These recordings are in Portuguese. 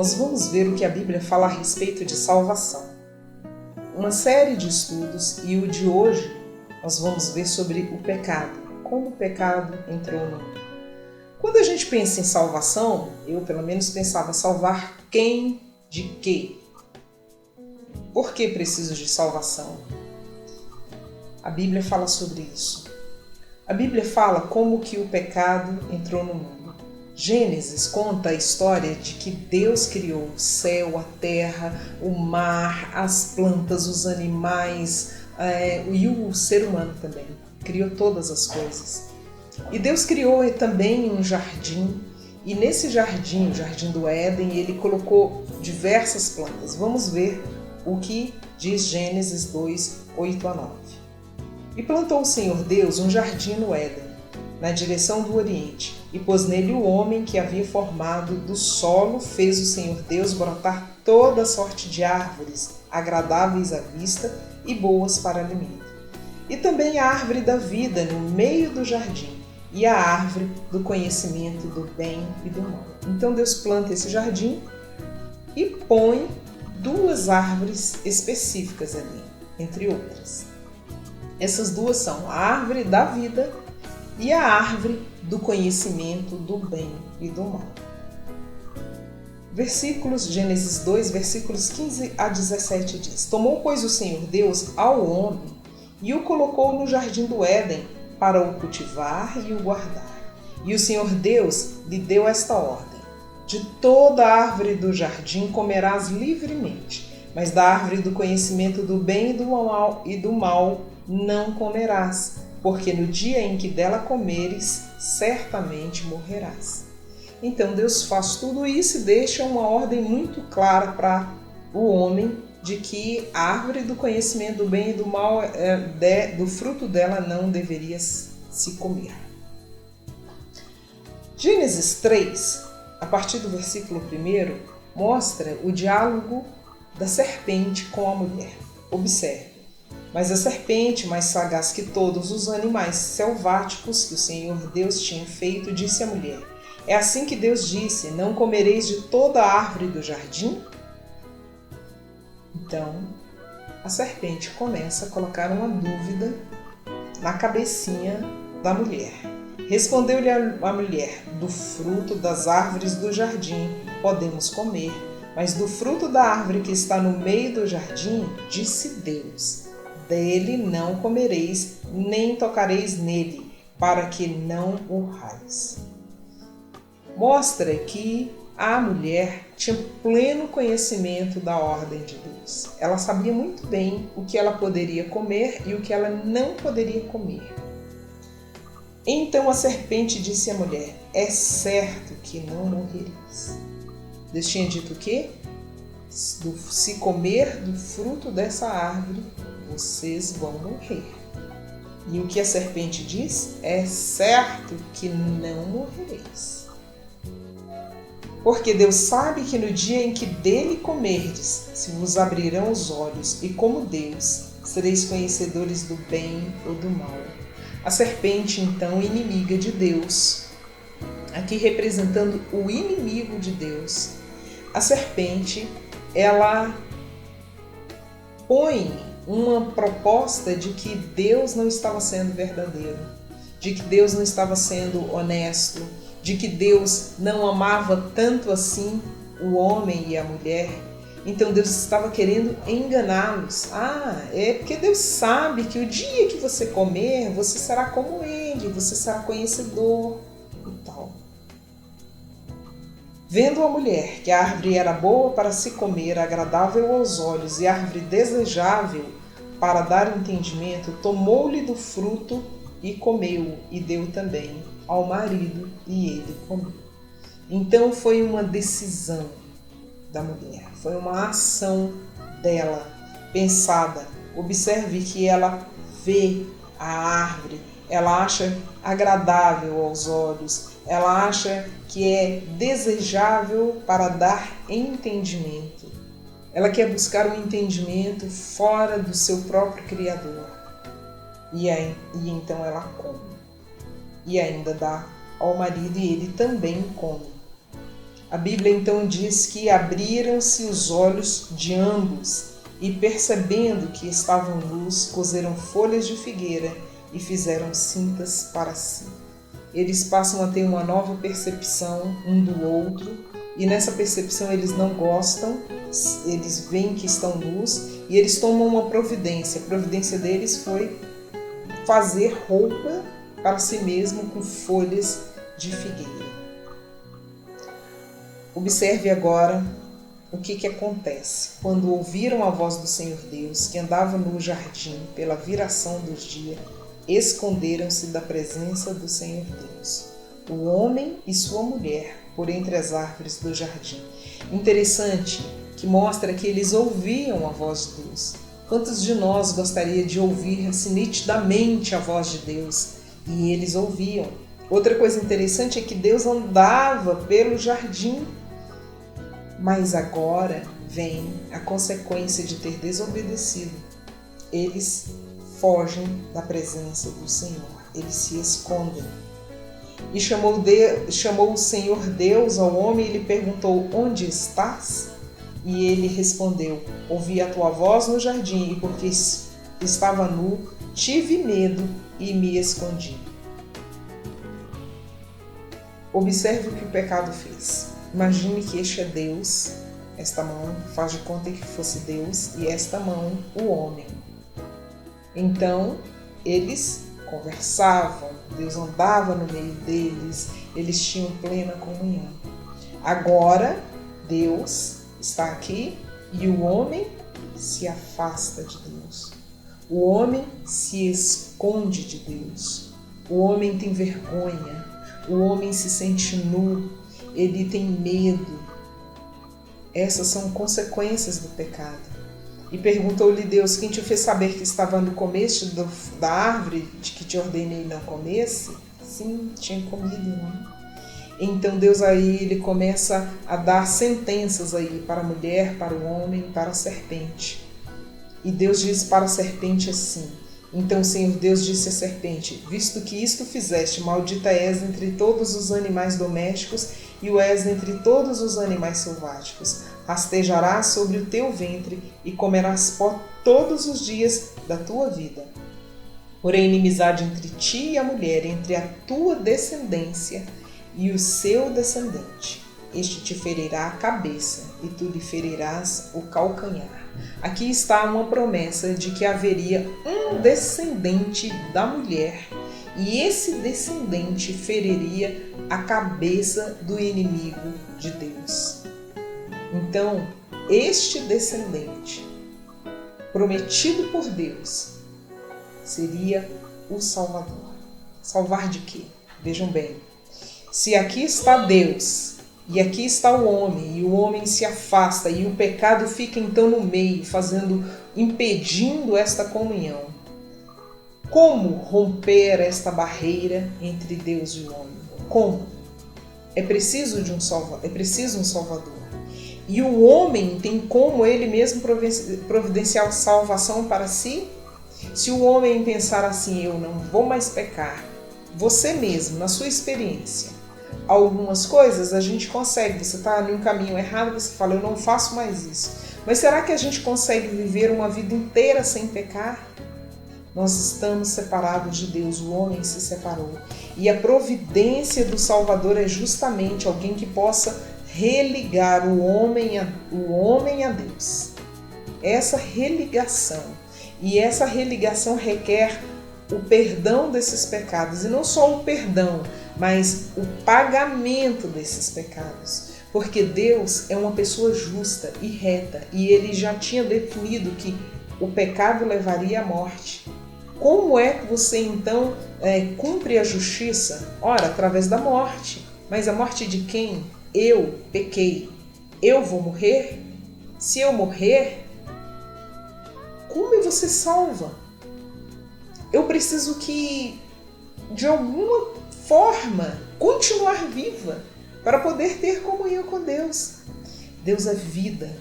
nós vamos ver o que a Bíblia fala a respeito de salvação. Uma série de estudos, e o de hoje nós vamos ver sobre o pecado, como o pecado entrou no mundo. Quando a gente pensa em salvação, eu pelo menos pensava salvar quem de quê? Por que preciso de salvação? A Bíblia fala sobre isso. A Bíblia fala como que o pecado entrou no mundo. Gênesis conta a história de que Deus criou o céu, a terra, o mar, as plantas, os animais e o ser humano também. Criou todas as coisas. E Deus criou também um jardim, e nesse jardim, o jardim do Éden, ele colocou diversas plantas. Vamos ver o que diz Gênesis 2, 8 a 9. E plantou o Senhor Deus um jardim no Éden, na direção do Oriente, e pôs nele o homem que havia formado do solo, fez o Senhor Deus brotar toda sorte de árvores, agradáveis à vista e boas para alimento. E também a árvore da vida no meio do jardim, e a árvore do conhecimento do bem e do mal. Então Deus planta esse jardim e põe duas árvores específicas ali, entre outras. Essas duas são a árvore da vida e a árvore do conhecimento do bem e do mal. Gênesis 2, versículos 15 a 17 diz: Tomou, pois, o Senhor Deus ao homem e o colocou no jardim do Éden para o cultivar e o guardar. E o Senhor Deus lhe deu esta ordem: De toda a árvore do jardim comerás livremente, mas da árvore do conhecimento do bem e do mal não comerás, porque no dia em que dela comeres, certamente morrerás. Então Deus faz tudo isso e deixa uma ordem muito clara para o homem de que a árvore do conhecimento do bem e do mal, do fruto dela não deveria se comer. Gênesis 3, a partir do versículo 1, mostra o diálogo da serpente com a mulher. Observe. Mas a serpente, mais sagaz que todos os animais selváticos que o Senhor Deus tinha feito, disse à mulher: É assim que Deus disse: Não comereis de toda a árvore do jardim? Então, a serpente começa a colocar uma dúvida na cabecinha da mulher. Respondeu-lhe a mulher: Do fruto das árvores do jardim podemos comer, mas do fruto da árvore que está no meio do jardim, disse Deus: Dele não comereis, nem tocareis nele, para que não morrais. Mostra que a mulher tinha pleno conhecimento da ordem de Deus. Ela sabia muito bem o que ela poderia comer e o que ela não poderia comer. Então a serpente disse à mulher: É certo que não morrereis. Deus tinha dito o quê? Se comer do fruto dessa árvore, vocês vão morrer. E o que a serpente diz? É certo que não morrereis. Porque Deus sabe que no dia em que dele comerdes, se vos abrirão os olhos, e como Deus, sereis conhecedores do bem ou do mal. A serpente, então, inimiga de Deus, aqui representando o inimigo de Deus, a serpente, ela põe uma proposta de que Deus não estava sendo verdadeiro, de que Deus não estava sendo honesto, de que Deus não amava tanto assim o homem e a mulher. Então Deus estava querendo enganá-los. É porque Deus sabe que o dia que você comer, você será como ele, você será conhecedor e tal. Vendo a mulher que a árvore era boa para se comer, agradável aos olhos e árvore desejável para dar entendimento, tomou-lhe do fruto e comeu, e deu também ao marido, e ele comeu. Então foi uma decisão da mulher, foi uma ação dela, pensada. Observe que ela vê a árvore, ela acha agradável aos olhos, ela acha que é desejável para dar entendimento. Ela quer buscar um entendimento fora do seu próprio Criador. E então ela come. E ainda dá ao marido e ele também come. A Bíblia então diz que abriram-se os olhos de ambos e, percebendo que estavam nus, coseram folhas de figueira e fizeram cintas para si. Eles passam a ter uma nova percepção um do outro e nessa percepção eles não gostam, eles veem que estão nus e eles tomam uma providência. A providência deles foi fazer roupa para si mesmo com folhas de figueira. Observe agora o que acontece. Quando ouviram a voz do Senhor Deus, que andava no jardim pela viração dos dias, esconderam-se da presença do Senhor Deus, o homem e sua mulher, por entre as árvores do jardim. Interessante que mostra que eles ouviam a voz de Deus. Quantos de nós gostaria de ouvir assim, nitidamente a voz de Deus? E eles ouviam. Outra coisa interessante é que Deus andava pelo jardim. Mas agora vem a consequência de ter desobedecido. Eles fogem da presença do Senhor, eles se escondem. E chamou o Senhor Deus ao homem e lhe perguntou: onde estás? E ele respondeu: ouvi a tua voz no jardim, e porque estava nu, tive medo e me escondi. Observe o que o pecado fez. Imagine que este é Deus, esta mão, faz de conta que fosse Deus, e esta mão, o homem. Então, eles conversavam, Deus andava no meio deles, eles tinham plena comunhão. Agora, Deus está aqui e o homem se afasta de Deus. O homem se esconde de Deus. O homem tem vergonha. O homem se sente nu. Ele tem medo. Essas são consequências do pecado. E perguntou-lhe Deus: quem te fez saber que estava no começo da árvore de que te ordenei não comesse? Sim, tinha comido, não? Então Deus aí ele começa a dar sentenças aí para a mulher, para o homem, para a serpente. E Deus diz para a serpente assim: então o Senhor Deus disse à serpente: visto que isto fizeste, maldita és entre todos os animais domésticos e o és entre todos os animais selváticos. Rastejarás sobre o teu ventre e comerás pó todos os dias da tua vida. Porém, inimizade entre ti e a mulher, entre a tua descendência e o seu descendente. Este te ferirá a cabeça e tu lhe ferirás o calcanhar. Aqui está uma promessa de que haveria um descendente da mulher e esse descendente feriria a cabeça do inimigo de Deus. Então, este descendente, prometido por Deus, seria o Salvador. Salvar de quê? Vejam bem, se aqui está Deus e aqui está o homem, e o homem se afasta e o pecado fica então no meio, impedindo esta comunhão. Como romper esta barreira entre Deus e o homem? Como? É preciso um Salvador. E o homem tem como ele mesmo providenciar salvação para si? Se o homem pensar assim: eu não vou mais pecar, você mesmo, na sua experiência, algumas coisas a gente consegue. Você está em um caminho errado, você fala: eu não faço mais isso. Mas será que a gente consegue viver uma vida inteira sem pecar? Nós estamos separados de Deus, o homem se separou. E a providência do Salvador é justamente alguém que possa religar o homem a Deus. Essa religação. E essa religação requer o perdão desses pecados. E não só o perdão, mas o pagamento desses pecados. Porque Deus é uma pessoa justa e reta. E Ele já tinha definido que o pecado levaria à morte. Como é que você então cumpre a justiça? Ora, através da morte. Mas a morte de quem? Eu pequei. Eu vou morrer? Se eu morrer, como você salva? Eu preciso que, de alguma forma, continuar viva para poder ter comunhão com Deus. Deus é vida.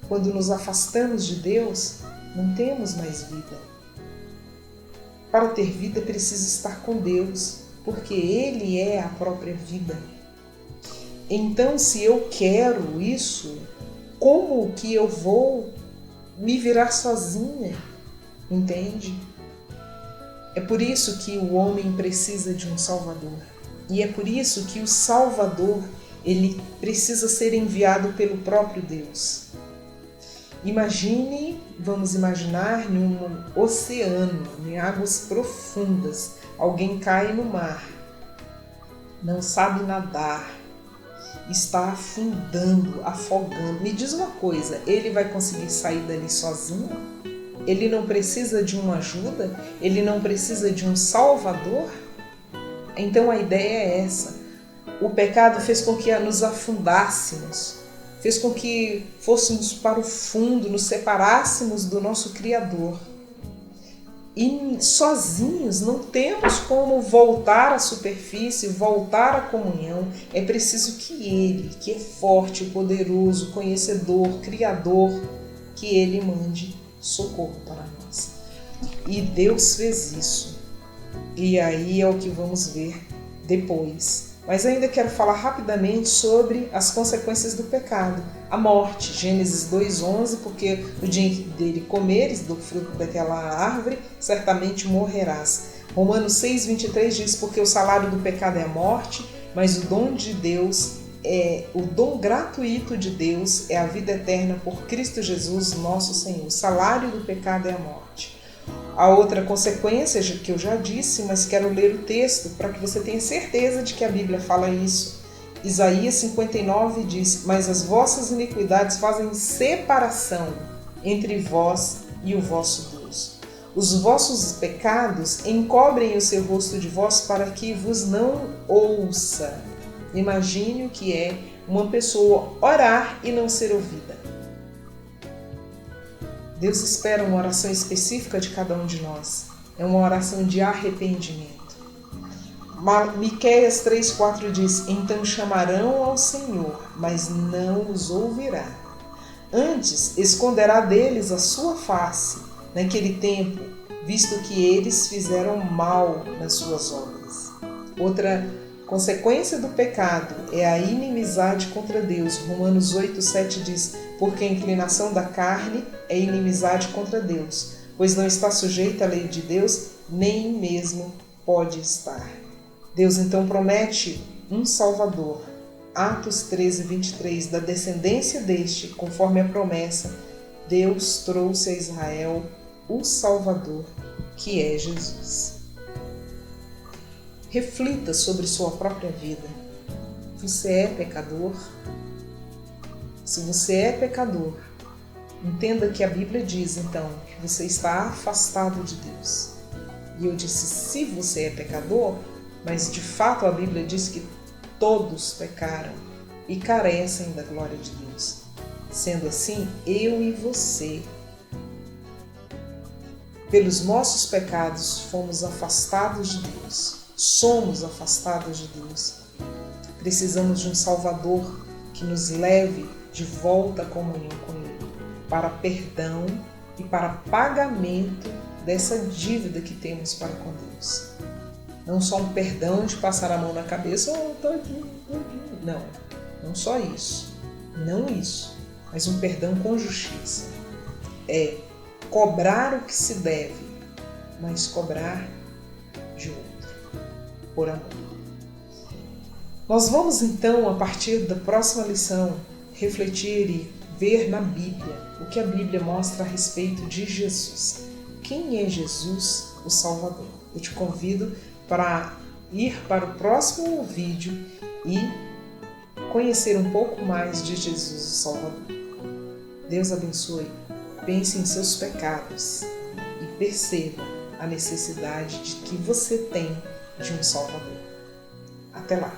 Quando nos afastamos de Deus, não temos mais vida. Para ter vida, precisa estar com Deus, porque Ele é a própria vida. Então, se eu quero isso, como que eu vou me virar sozinha? Entende? É por isso que o homem precisa de um Salvador. E é por isso que o Salvador, ele precisa ser enviado pelo próprio Deus. Vamos imaginar num oceano, em águas profundas, alguém cai no mar, não sabe nadar, está afundando, afogando. Me diz uma coisa, ele vai conseguir sair dali sozinho? Ele não precisa de uma ajuda? Ele não precisa de um Salvador? Então a ideia é essa. O pecado fez com que nos afundássemos, fez com que fôssemos para o fundo, nos separássemos do nosso Criador. E sozinhos não temos como voltar à superfície, voltar à comunhão. É preciso que Ele, que é forte, poderoso, conhecedor, Criador, que Ele mande socorro para nós. E Deus fez isso. E aí é o que vamos ver depois. Mas ainda quero falar rapidamente sobre as consequências do pecado. A morte, Gênesis 2:11, porque no dia em que dele comeres do fruto daquela árvore, certamente morrerás. Romanos 6:23 diz, porque o salário do pecado é a morte, mas o dom de Deus o dom gratuito de Deus é a vida eterna por Cristo Jesus, nosso Senhor. O salário do pecado é a morte. A outra consequência, que eu já disse, mas quero ler o texto para que você tenha certeza de que a Bíblia fala isso. Isaías 59 diz, mas as vossas iniquidades fazem separação entre vós e o vosso Deus. Os vossos pecados encobrem o seu rosto de vós para que vos não ouça. Imagine o que é uma pessoa orar e não ser ouvida. Deus espera uma oração específica de cada um de nós. É uma oração de arrependimento. Miqueias 3:4 diz, então chamarão ao Senhor, mas não os ouvirá. Antes esconderá deles a sua face, naquele tempo, visto que eles fizeram mal nas suas obras. Outra consequência do pecado é a inimizade contra Deus. Romanos 8:7 diz, porque a inclinação da carne é inimizade contra Deus, pois não está sujeita à lei de Deus, nem mesmo pode estar. Deus então promete um Salvador. Atos 13:23, da descendência deste, conforme a promessa, Deus trouxe a Israel o Salvador, que é Jesus. Reflita sobre sua própria vida. Você é pecador? Se você é pecador, entenda que a Bíblia diz, então, que você está afastado de Deus. E eu disse, se você é pecador, mas de fato a Bíblia diz que todos pecaram e carecem da glória de Deus. Sendo assim, eu e você, pelos nossos pecados, fomos afastados de Deus. Somos afastados de Deus. Precisamos de um Salvador que nos leve de volta à comunhão com Ele, para perdão e para pagamento dessa dívida que temos para com Deus. Não só um perdão de passar a mão na cabeça, tadinho. Não só isso. Não isso, mas um perdão com justiça. É cobrar o que se deve, mas cobrar de outro, por amor. Nós vamos então, a partir da próxima lição, refletir e ver na Bíblia o que a Bíblia mostra a respeito de Jesus. Quem é Jesus, o Salvador? Eu te convido para ir para o próximo vídeo e conhecer um pouco mais de Jesus, o Salvador. Deus abençoe. Pense em seus pecados e perceba a necessidade de que você tem de um Salvador. Até lá!